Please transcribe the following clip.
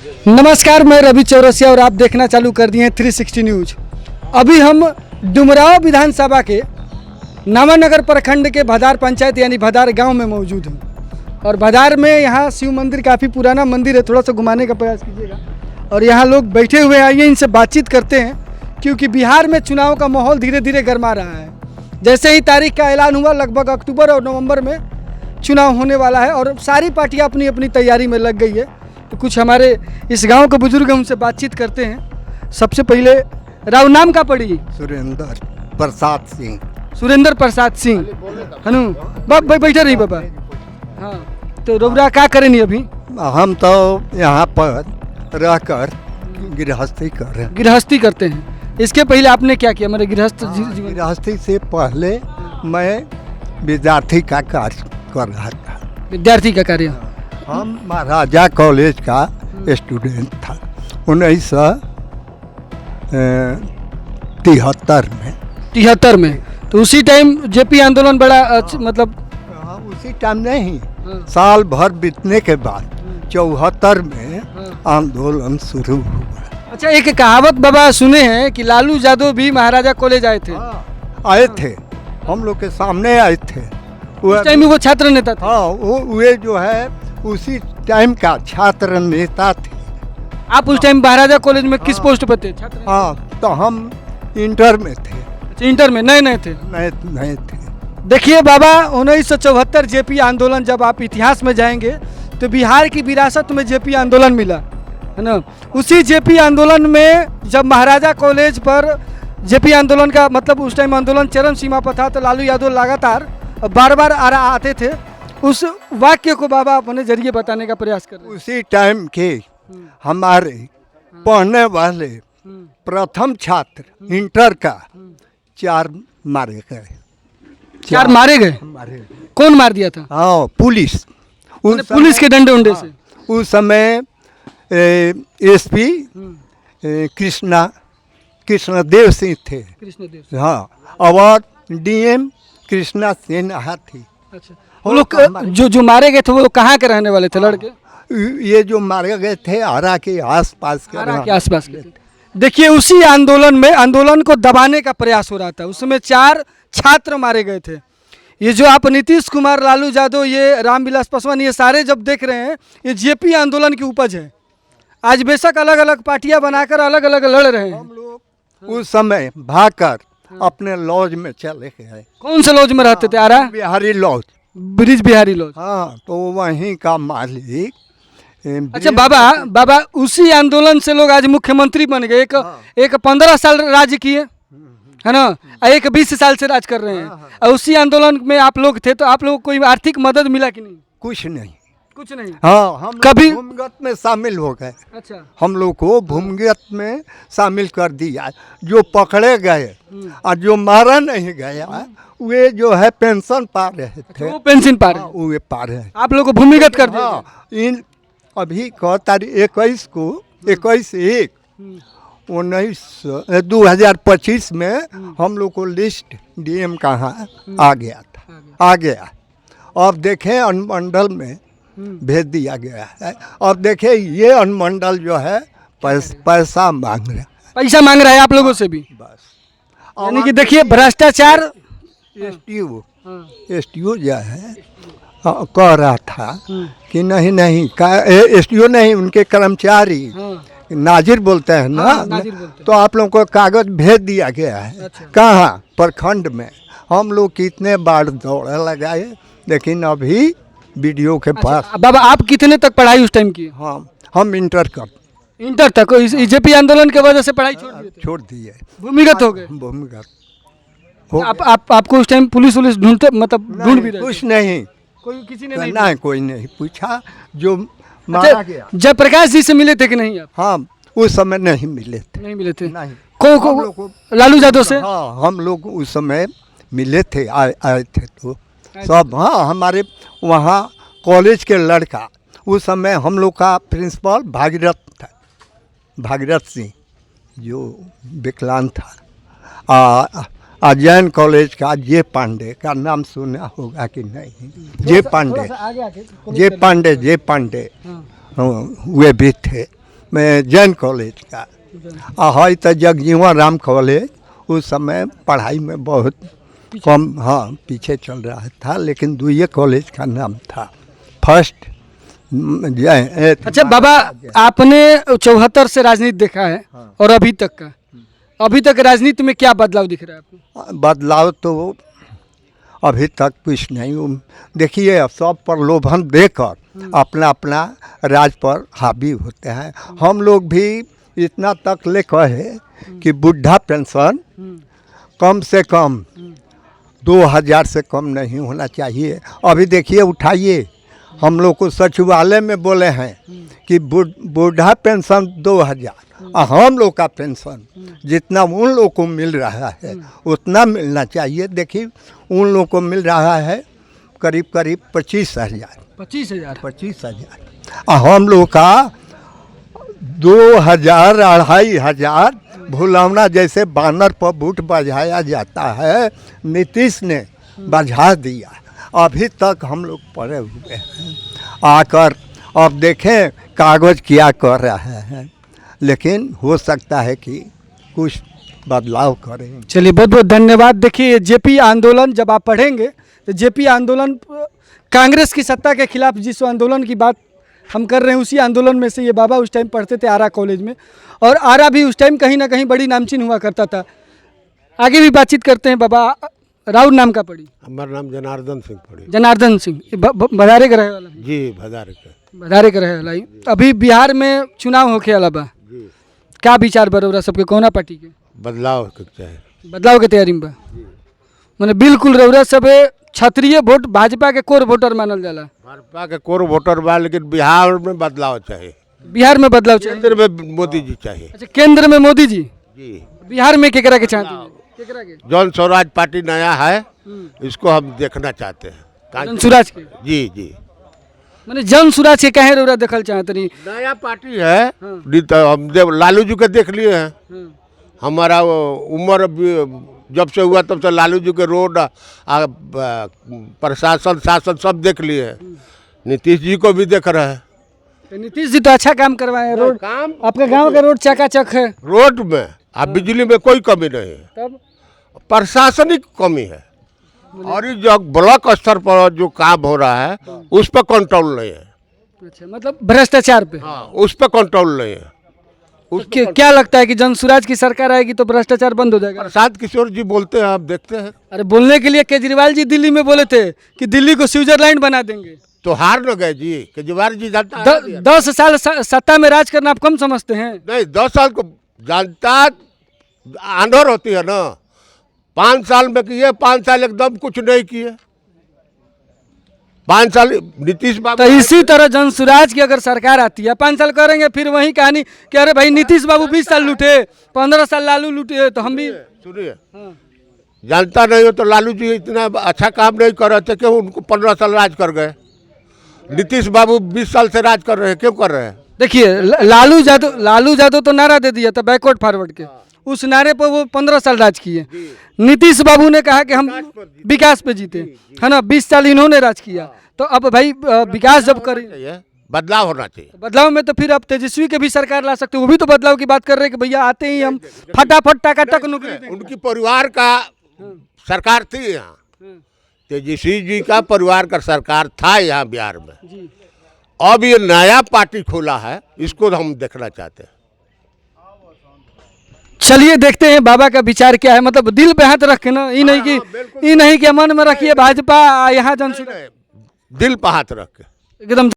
नमस्कार, मैं रवि चौरसिया और आप देखना चालू कर दिए हैं 360 न्यूज। अभी हम डुमराव विधानसभा के नामानगर प्रखंड के भदार पंचायत यानी भदार गांव में मौजूद हैं और भदार में यहाँ शिव मंदिर काफ़ी पुराना मंदिर है। थोड़ा सा घुमाने का प्रयास कीजिएगा और यहाँ लोग बैठे हुए आइए, इनसे बातचीत करते हैं क्योंकि बिहार में चुनाव का माहौल धीरे धीरे गर्मा रहा है। जैसे ही तारीख का ऐलान हुआ, लगभग अक्टूबर और नवंबर में चुनाव होने वाला है और सारी पार्टियां अपनी अपनी तैयारी में लग गई है। तो कुछ हमारे इस गांव के बुजुर्ग उनसे बातचीत करते हैं। सबसे पहले राव नाम का पड़ी? सुरेंद्र प्रसाद सिंह। सुरेंद्र प्रसाद सिंह हनु बैठे रही बाबा। हाँ, तो रोबरा क्या करें अभी? हम तो यहाँ पर रहकर गृहस्थी कर रहे हैं। गृहस्थी करते हैं। इसके पहले आपने क्या किया? मेरे गृहस्थ जीवन। गृहस्थी से पहले मैं विद्यार्थी का कार्य कर रहा था। विद्यार्थी का कार्य? हम महाराजा कॉलेज का स्टूडेंट था 1973 में। 73 में? तो उसी टाइम जेपी आंदोलन बड़ा मतलब उसी टाइम नहीं, साल भर बीतने के बाद 74 में आंदोलन शुरू हुआ। अच्छा, एक कहावत बाबा सुने हैं कि लालू यादव भी महाराजा कॉलेज आए थे। आए थे, हम लोग के सामने आए थे। उस टाइम में वो छात्र नेता था। हाँ, वे जो है उसी टाइम का छात्र नेता थे। आप उस टाइम महाराजा कॉलेज में किस पोस्ट पर थे? छात्र? हाँ, तो हम इंटर में थे। अच्छा, इंटर में नए थे? नहीं थे। देखिए बाबा, 1974 जेपी आंदोलन, जब आप इतिहास में जाएंगे तो बिहार की विरासत में जेपी आंदोलन मिला है ना। उसी जेपी आंदोलन में जब महाराजा कॉलेज पर जेपी आंदोलन का मतलब उस टाइम आंदोलन चरम सीमा पर था, तो लालू यादव लगातार बार बार आते थे। उस वाक्य को बाबा अपने जरिए बताने का प्रयास कर रहे हैं। उसी टाइम के हमारे पढ़ने वाले प्रथम छात्र इंटर का 4 मारे गए। 4 मारे गए? कौन मार दिया था? हाँ, पुलिस। पुलिस के डंडे उंडे से? उस समय एसपी कृष्णदेव सिंह थे। कृष्णदेव? हाँ, और डीएम कृष्णा सिन्हा थी। अच्छा, वो लोग जो मारे गए थे वो कहाँ के रहने वाले थे लड़के? ये जो मारे गए थे आरा के आसपास के। आरा के आसपास के। देखिए, उसी आंदोलन में आंदोलन को दबाने का प्रयास हो रहा था। उसमें 4 छात्र मारे गए थे। ये जो आप नीतीश कुमार, लालू यादव, ये रामविलास पासवान, ये सारे जब देख रहे हैं, ये जेपी आंदोलन की उपज है। आज बेशक अलग अलग पार्टियां बनाकर अलग अलग लड़ रहे हैं। हम लोग उस समय भागकर अपने लॉज में चले गए। कौन से लॉज में रहते थे? Ara Bihari lodge, Brij Bihari lodge. हाँ, तो वहीं का मालिक। अच्छा बाबा, उसी आंदोलन से लोग आज मुख्यमंत्री बन गए। एक 15 साल राज किए है ना, एक 20 साल से राज कर रहे हैं। और उसी आंदोलन में आप लोग थे, तो आप लोग को कोई आर्थिक मदद मिला कि नहीं? कुछ नहीं। कुछ नहीं? हाँ, हम कभी भूमिगत में शामिल हो गए। अच्छा, हम लोग को भूमिगत में शामिल कर दिया। जो पकड़े गए और जो मारा नहीं गया वे जो है पेंशन पा रहे थे। वो पेंशन पा रहे? वे पा रहे। आप लोग को भूमिगत कर दिया? हाँ, इन अभी का तारीख 21 को 2025 में हम लोग को लिस्ट डीएम कहाँ आ गया था। आ गया। अब देखें अनुमंडल में भेज दिया गया है। अब देखें ये अनुमंडल जो है पैसा मांग रहा है। पैसा मांग रहा है आप लोगों से भी? बस, यानी कि देखिए भ्रष्टाचार। एसटीओ जो है कह रहा था कि नहीं एसटीओ नहीं, उनके कर्मचारी नाजिर बोलते हैं ना। नाजिर बोलते हैं। तो आप लोगों को कागज भेज दिया गया है। अच्छा। कहाँ? प्रखंड में। हम लोग कितने बार दौड़ लगाए, लेकिन अभी वीडियो के पास। बाबा, आप कितने तक पढ़ाई उस टाइम की? हम इंटर तक? जेपी आंदोलन के वजह से पढ़ाई छोड़ दिए? भूमिगत हो गए? भूमिगत आपको उस टाइम पुलिस ढूंढते, मतलब ढूंढ भी रहे? कुछ नहीं, किसी ने नहीं? कोई नहीं पूछा। जो मारा गया। जयप्रकाश जी से मिले थे कि नहीं आप? हाँ, उस समय नहीं मिले थे। नहीं मिले थे? नहीं। को लालू यादव से? हाँ, हम लोग उस समय मिले थे, आए थे तो सब। हाँ, हमारे वहाँ कॉलेज के लड़का, उस समय हम लोग का प्रिंसिपल भागीरथ था, भागीरथ सिंह, जो विकलांग था। जैन कॉलेज का जे पांडे का नाम सुना होगा कि नहीं? जे पांडे वे भी थे। में जैन कॉलेज का है तो जगजीवन राम कॉलेज उस समय पढ़ाई में बहुत कम हाँ पीछे चल रहा था, लेकिन दुइये कॉलेज का नाम था फर्स्ट जय। अच्छा बाबा, आपने 74 से राजनीति देखा है और अभी तक का, अभी तक राजनीति में क्या बदलाव दिख रहा है आपको? बदलाव तो अभी तक कुछ नहीं। देखिए सब प्रलोभन देकर अपना अपना राज पर हावी होते हैं। हम लोग भी इतना तक ले कहे कि बुढ़ा पेंशन कम से कम 2000 से कम नहीं होना चाहिए। अभी देखिए उठाइए, हम लोग को सचिवालय में बोले हैं कि बुढ़ा पेंशन 2000 और हम लोग का पेंशन जितना उन लोग को मिल रहा है उतना मिलना चाहिए। देखिए उन लोग को मिल रहा है करीब करीब 25,000 और हम लोग का 2000 2500 भुलावना जैसे बानर पर बूट बजाया जाता है, नीतीश ने बजा दिया। अभी तक हम लोग पड़े हुए हैं। आकर अब देखें कागज़ क्या कर रहा है, लेकिन हो सकता है कि कुछ बदलाव करें। चलिए बहुत बहुत धन्यवाद। देखिए जेपी आंदोलन जब आप पढ़ेंगे तो जेपी आंदोलन कांग्रेस की सत्ता के खिलाफ जिस आंदोलन की बात हम कर रहे हैं उसी आंदोलन में से ये बाबा उस टाइम पढ़ते थे आरा कॉलेज में, और आरा भी उस टाइम कहीं ना कहीं बड़ी नामचीन हुआ करता था। आगे भी बातचीत करते हैं। बाबा राउर नाम का पड़ी? हमारा नाम जनार्दन सिंह पड़ी। जनार्दन सिंह भदारे के रहे वाला? जी भदारे के रहे वाला। अभी बिहार में चुनाव होके वाला बा, क्या विचार बरोरा सबके कौना पार्टी के? बदलाव के चाहे बदलाव के तैयारी में बा। मैंने बिल्कुल रउरा सब क्षत्रिय वोट भाजपा के कोर वोटर मानल जाला। भाजपा के कोर वोटर बा, लेकिन बिहार में बदलाव चाहिए। बिहार में बदलाव चाहिए। केंद्र में मोदी जी चाहिए। अच्छा केंद्र में मोदी जी, जी बिहार में केकरा के चाहते हैं? केकरा के? जन स्वराज पार्टी नया है, इसको हम देखना चाहते हैं। जन स्वराज के? जी जी मैंने जन स्वराज के कहे रउरा देखल चाहते नहीं? नया पार्टी है। नहीं तो हम लालू जी के देख लिए हैं। हमारा उम्र जब से हुआ तब से लालू जी के रोड प्रशासन शासन सब देख लिए हैं। नीतीश जी को भी देख रहे हैं। तो नीतीश जी तो अच्छा काम करवाए हैं। रोड काम आपके गांव का रोड चकाचक है। रोड में अब बिजली में कोई कमी नहीं है, तब प्रशासनिक कमी है। और ये जो ब्लॉक स्तर पर जो काम हो रहा है उस पर कंट्रोल नहीं है। अच्छा मतलब भ्रष्टाचार पे? हाँ, उस पर कंट्रोल नहीं है। क्या लगता है कि जन स्वराज की सरकार आएगी तो भ्रष्टाचार बंद हो जाएगा? प्रसाद किशोर जी बोलते हैं, आप देखते हैं। अरे बोलने के लिए केजरीवाल जी दिल्ली में बोले थे कि दिल्ली को स्विट्जरलैंड बना देंगे। तो हार न गए जी, केजरीवाल जी जानता है। 10 साल सत्ता में राज करना आप कम समझते हैं? नहीं, 10 साल को जनता आंधर होती है ना। 5 साल में किए, 5 साल एकदम कुछ नहीं किए। 5 साल नीतीश बाबू। तो इसी तरह जन स्वराज की अगर सरकार आती है 5 साल करेंगे, फिर वही कहानी कि अरे भाई नीतीश बाबू 20 साल लूटे, 15 साल लालू लूटे, तो हम भी सुनिए। जानता नहीं हो तो लालू जी इतना अच्छा काम नहीं कर रहे थे, क्यों उनको 15 साल राज कर गए। नीतीश बाबू 20 साल से राज कर रहे हैं, क्यों कर रहे हैं? देखिए लालू यादव तो नारा दे दिया था बैकवर्ड फॉरवर्ड के, उस नारे पर वो 15 साल राज किए। नीतीश बाबू ने कहा कि हम विकास पे जीते, है ना। 20 साल इन्होंने राज किया। तो अब भाई विकास जब करें, बदलाव होना चाहिए। बदलाव में तो फिर अब तेजस्वी के भी सरकार ला सकते, वो भी तो बदलाव की बात कर रहे हैं कि भैया आते ही हम फटाफट टकाटक नौकरी देंगे। उनकी परिवार का सरकार थी यहाँ, तेजस्वी जी का परिवार का सरकार था यहाँ बिहार में। अब ये नया पार्टी खोला है, इसको हम देखना चाहते हैं। चलिए देखते हैं बाबा का विचार क्या है। मतलब दिल पे हाथ रख के ना, ये नहीं कि मन में रखिए भाजपा यहाँ जन दिल पे हाथ रख के एकदम